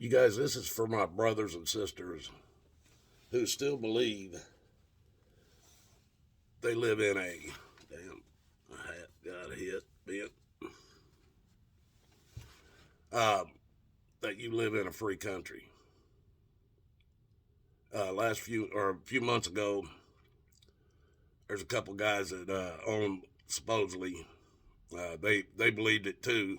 You guys, this is for my brothers and sisters who still believe they live in a damn my hat got hit bent. Um, that you live in a free country. Last few or a few months ago, there's a couple guys that own supposedly they believed it too,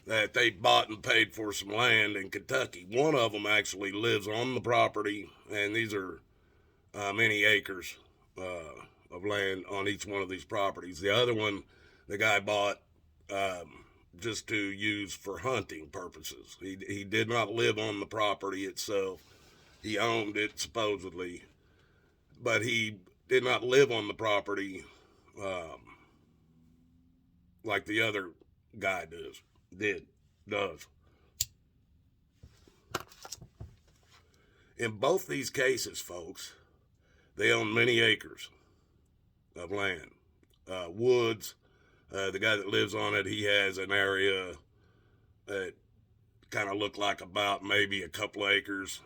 that they bought and paid for some land in Kentucky. One of them actually lives on the property, and these are many acres of land on each one of these properties. The other one, the guy bought just to use for hunting purposes. He did not live on the property itself. He owned it supposedly, but he did not live on the property um, like the other guy does. In both these cases, folks, they own many acres of land, woods. The guy that lives on it, he has an area that kind of looked like about maybe a couple acres,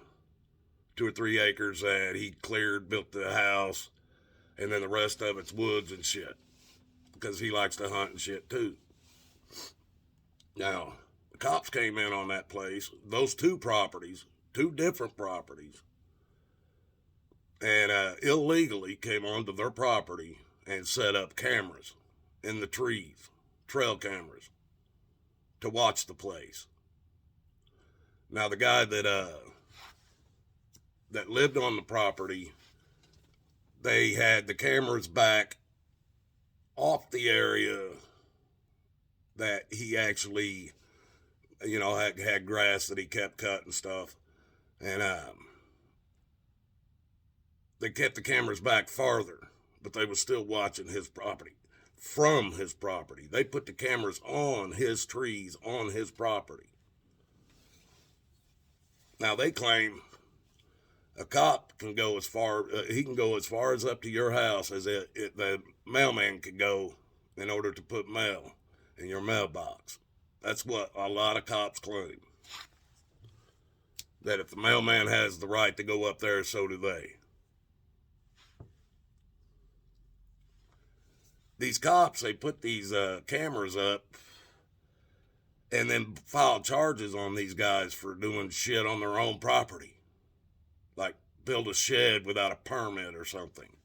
2 or 3 acres that he cleared, built the house, and then the rest of it's woods and shit because he likes to hunt and shit too. Now, the cops came in on that place, those two properties, two different properties, and illegally came onto their property and set up cameras in the trees, trail cameras, to watch the place. Now, the guy that lived on the property, they had the cameras back off the area that he actually, had grass that he kept cutting stuff, and they kept the cameras back farther, but they were still watching his property from his property. They put the cameras on his trees on his property. Now they claim a cop can go as far he can go as far as up to your house as the mailman could go in order to put mail in your mailbox. That's what a lot of cops claim. That if the mailman has the right to go up there, so do they. These cops, they put these cameras up and then file charges on these guys for doing shit on their own property. Like build a shed without a permit or something.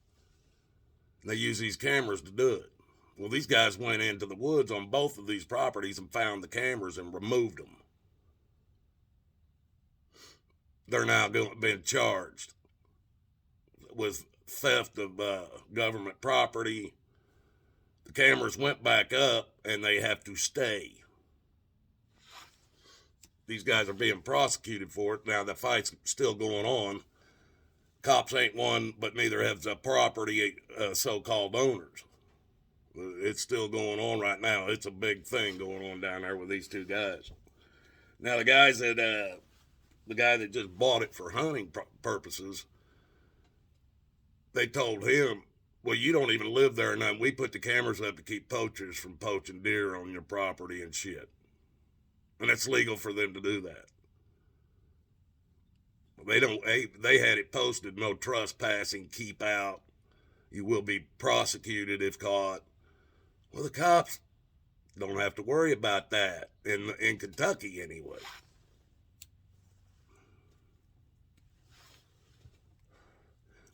And they use these cameras to do it. Well, these guys went into the woods on both of these properties and found the cameras and removed them. They're now being charged with theft of government property. The cameras went back up and they have to stay. These guys are being prosecuted for it. Now the fight's still going on. Cops ain't won, but neither have the property so-called owners. It's still going on right now. It's a big thing going on down there with these two guys. Now the guys that the guy that just bought it for hunting purposes, they told him, well, you don't even live there, and we put the cameras up to keep poachers from poaching deer on your property and shit. And it's legal for them to do that. They had it posted, no trespassing, keep out. You will be prosecuted if caught. Well, the cops don't have to worry about that in Kentucky anyway.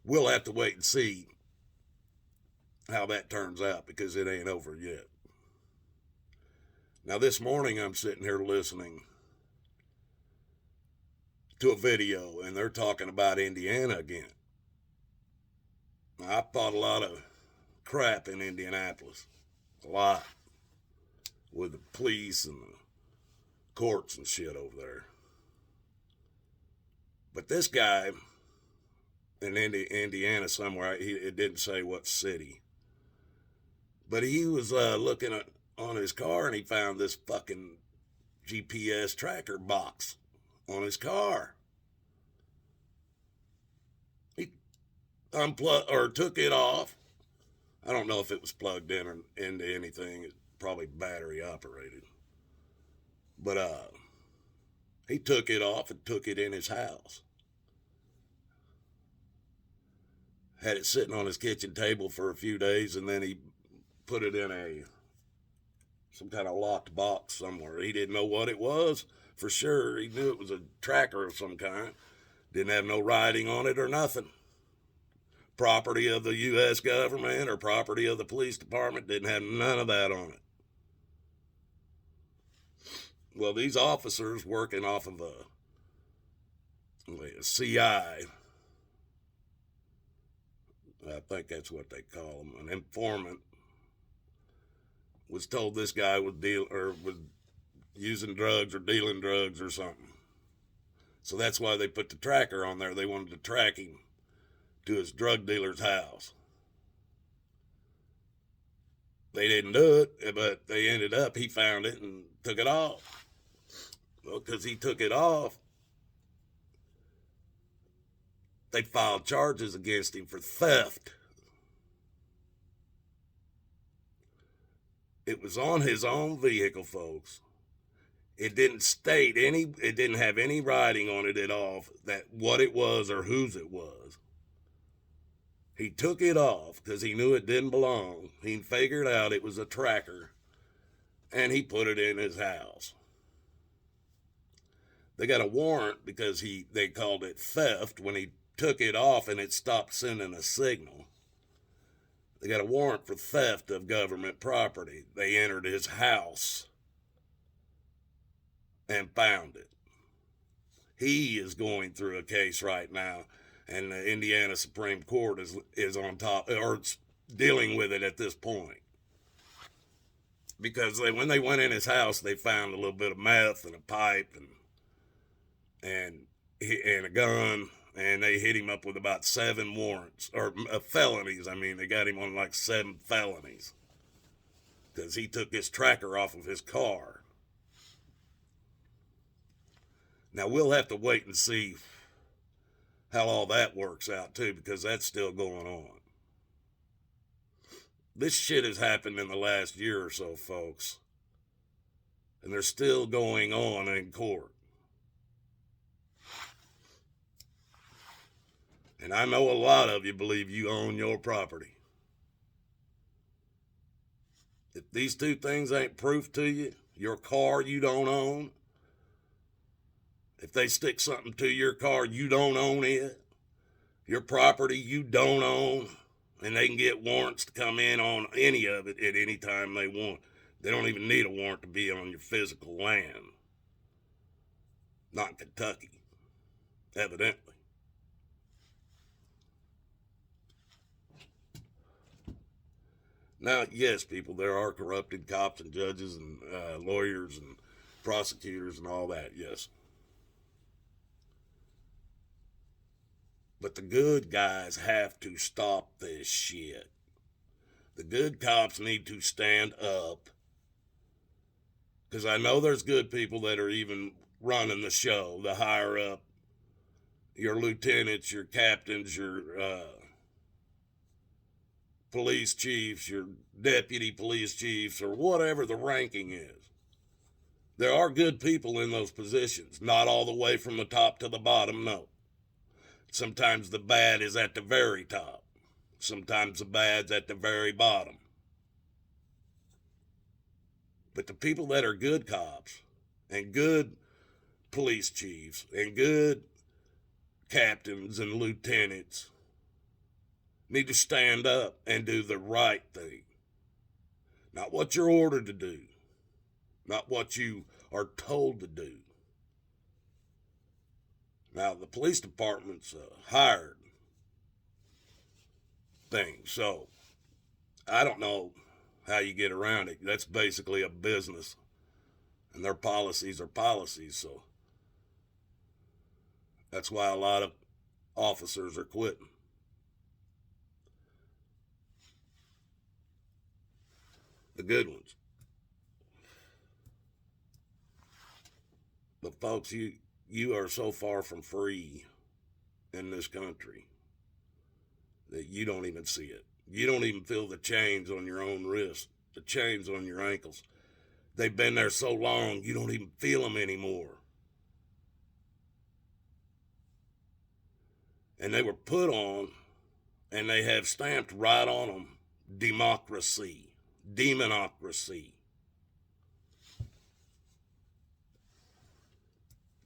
We'll have to wait and see how that turns out because it ain't over yet. Now, this morning I'm sitting here listening to a video and they're talking about Indiana again. Now, I fought a lot of crap in Indianapolis. A lot. With the police and the courts and shit over there. But this guy in Indiana somewhere, it didn't say what city, but he was looking on his car and he found this fucking GPS tracker box on his car. He unplugged or took it off. I don't know if it was plugged in or into anything. It's probably battery operated. But He took it off and took it in his house. Had it sitting on his kitchen table for a few days, and then he put it in some kind of locked box somewhere. He didn't know what it was for sure. He knew it was a tracker of some kind. Didn't have no writing on it or nothing. Property of the U.S. government or property of the police department, didn't have none of that on it. Well, these officers working off of a CI, I think that's what they call them, an informant, was told this guy was using drugs or dealing drugs or something. So that's why they put the tracker on there. They wanted to track him to his drug dealer's house. They didn't do it, but he found it and took it off. Well, because he took it off, they filed charges against him for theft. It was on his own vehicle, folks. It didn't have any writing on it at all that what it was or whose it was. He took it off because he knew it didn't belong. He figured out it was a tracker, and he put it in his house. They got a warrant because they called it theft when he took it off and it stopped sending a signal. They got a warrant for theft of government property. They entered his house and found it. He is going through a case right now, and the Indiana Supreme Court is on top, or dealing with it at this point. Because when they went in his house, they found a little bit of meth and a pipe and a gun, and they hit him up with about 7 warrants, or felonies. I mean, they got him on like 7 felonies because he took his tracker off of his car. Now, we'll have to wait and see how all that works out, too, because that's still going on. This shit has happened in the last year or so, folks, and they're still going on in court. And I know a lot of you believe you own your property. If these 2 things ain't proof to you, your car you don't own, if they stick something to your car, you don't own it, your property you don't own, and they can get warrants to come in on any of it at any time they want. They don't even need a warrant to be on your physical land. Not in Kentucky, evidently. Now, yes, people, there are corrupted cops and judges and lawyers and prosecutors and all that, yes. But the good guys have to stop this shit. The good cops need to stand up. Because I know there's good people that are even running the show, the higher up, your lieutenants, your captains, your police chiefs, your deputy police chiefs, or whatever the ranking is. There are good people in those positions, not all the way from the top to the bottom, no. Sometimes the bad is at the very top. Sometimes the bad's at the very bottom. But the people that are good cops and good police chiefs and good captains and lieutenants need to stand up and do the right thing. Not what you're ordered to do. Not what you are told to do. Now, the police department's a hired thing, so I don't know how you get around it. That's basically a business, and their policies are policies, so that's why a lot of officers are quitting. The good ones. But folks, you are so far from free in this country that you don't even see it. You don't even feel the chains on your own wrist, the chains on your ankles. They've been there so long, you don't even feel them anymore. And they were put on, and they have stamped right on them, democracy, demonocracy.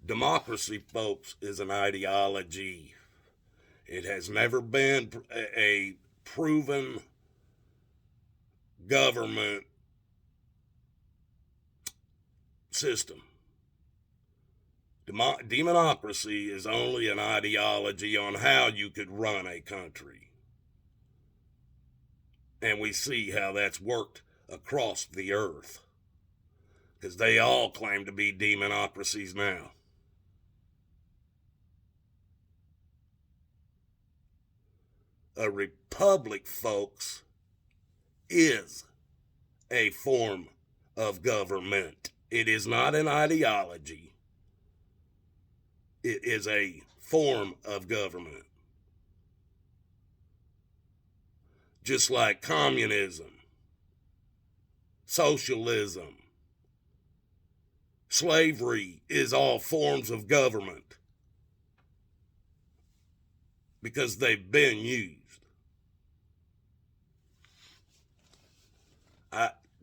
Democracy, folks, is an ideology. It has never been a proven government system. Demonocracy is only an ideology on how you could run a country. And we see how that's worked across the earth, because they all claim to be demonocracies now. A republic, folks, is a form of government. It is not an ideology. It is a form of government. Just like communism, socialism, slavery is all forms of government because they've been used.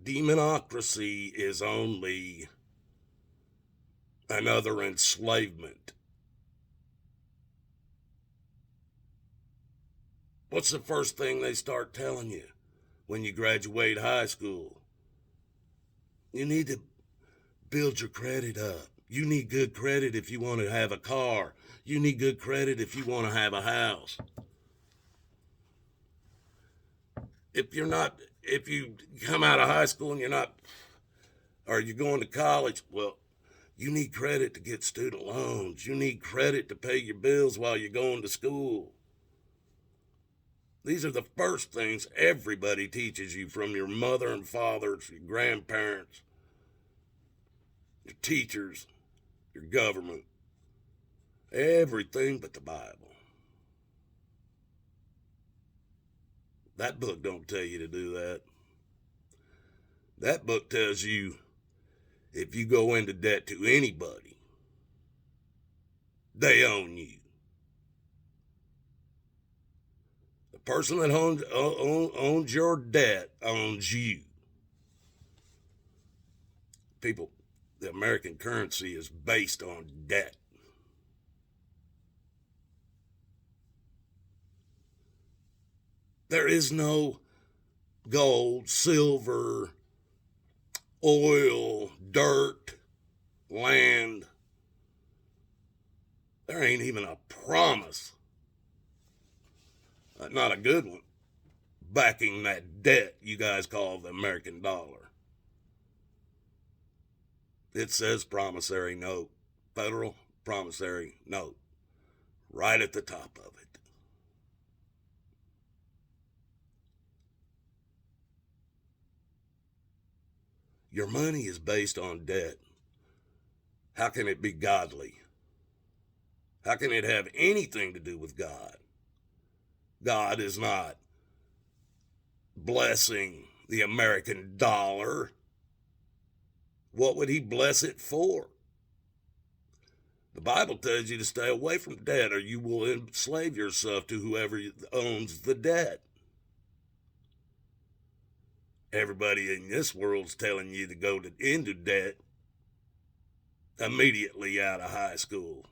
Demonocracy is only another enslavement. What's the first thing they start telling you when you graduate high school? You need to build your credit up. You need good credit if you want to have a car. You need good credit if you want to have a house. If you come out of high school and you're going to college, well, you need credit to get student loans. You need credit to pay your bills while you're going to school. These are the first things everybody teaches you, from your mother and father to your grandparents, your teachers, your government, everything but the Bible. That book don't tell you to do that. That book tells you if you go into debt to anybody, they own you. The person that owns your debt owns you. People, the American currency is based on debt. There is no gold, silver, oil, dirt, land. There ain't even a promise, not a good one, backing that debt you guys call the American dollar. It says promissory note, federal promissory note, right at the top of it. Your money is based on debt. How can it be godly? How can it have anything to do with God? God is not blessing the American dollar. What would he bless it for? The Bible tells you to stay away from debt, or you will enslave yourself to whoever owns the debt. Everybody in this world's telling you to go into debt immediately out of high school.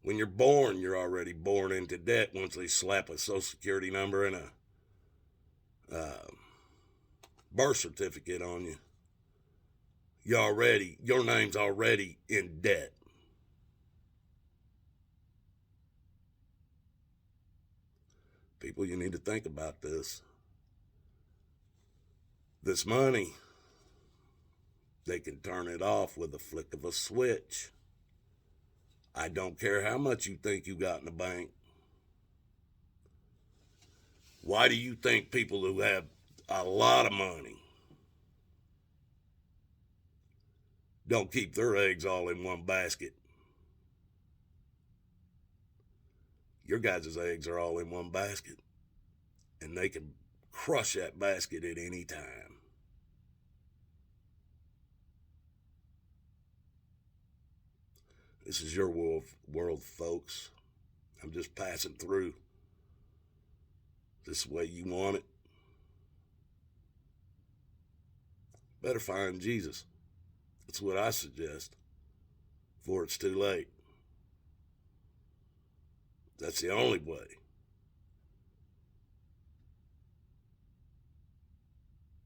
When you're born, you're already born into debt once they slap a Social Security number and a birth certificate on you. Your name's already in debt. People, you need to think about this. This money, they can turn it off with a flick of a switch. I don't care how much you think you got in the bank. Why do you think people who have a lot of money don't keep their eggs all in one basket? Your guys' eggs are all in one basket, and they can crush that basket at any time. This is your world, folks. I'm just passing through. This is the way you want it. Better find Jesus. That's what I suggest. Before it's too late. That's the only way.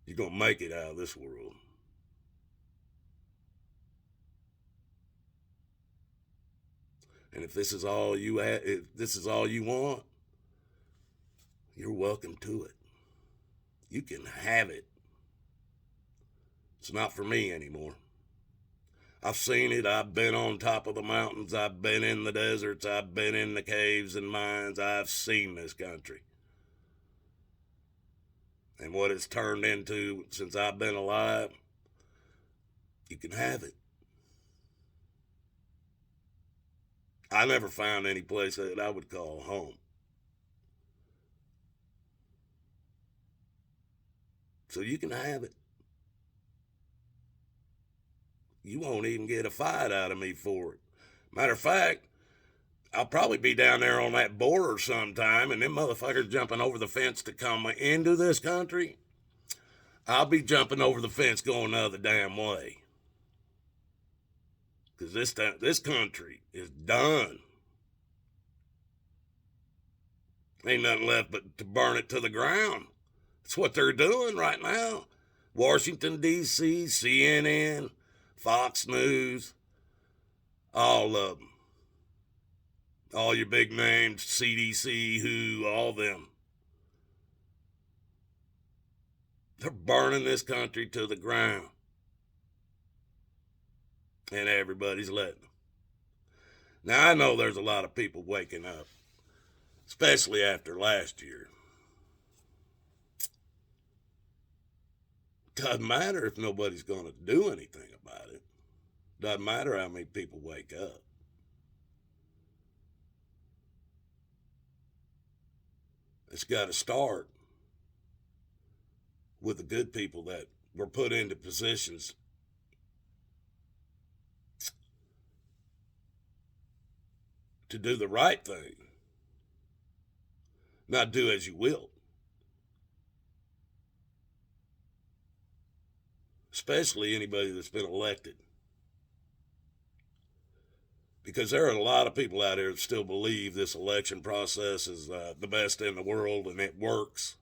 You're going to make it out of this world. And if this is all you want, you're welcome to it. You can have it. It's not for me anymore. I've seen it. I've been on top of the mountains. I've been in the deserts. I've been in the caves and mines. I've seen this country. And what it's turned into since I've been alive, you can have it. I never found any place that I would call home. So you can have it. You won't even get a fight out of me for it. Matter of fact, I'll probably be down there on that border sometime, and them motherfuckers jumping over the fence to come into this country, I'll be jumping over the fence going the other damn way. Because this country is done. Ain't nothing left but to burn it to the ground. That's what they're doing right now. Washington, D.C., CNN, Fox News, all of them. All your big names, CDC, WHO, all them. They're burning this country to the ground. And everybody's letting them. Now, I know there's a lot of people waking up, especially after last year. Doesn't matter if nobody's going to do anything about it. Doesn't matter how many people wake up. It's got to start with the good people that were put into positions to do the right thing, not do as you will. Especially anybody that's been elected. Because there are a lot of people out there that still believe this election process is the best in the world and it works.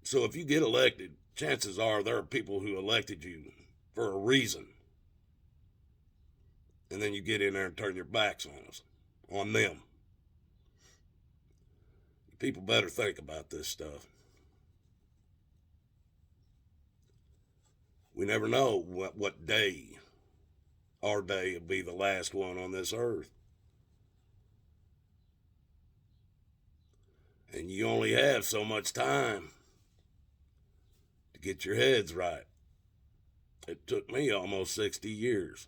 So if you get elected, chances are there are people who elected you for a reason. And then you get in there and turn your backs on them. People better think about this stuff. We never know what day, our day will be the last one on this earth. And you only have so much time to get your heads right. It took me almost 60 years.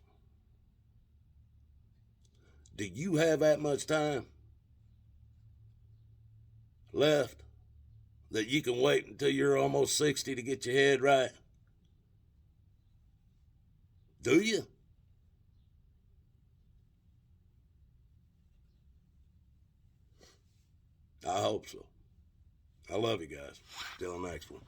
Do you have that much time left that you can wait until you're almost 60 to get your head right? Do you? I hope so. I love you guys. Till the next one.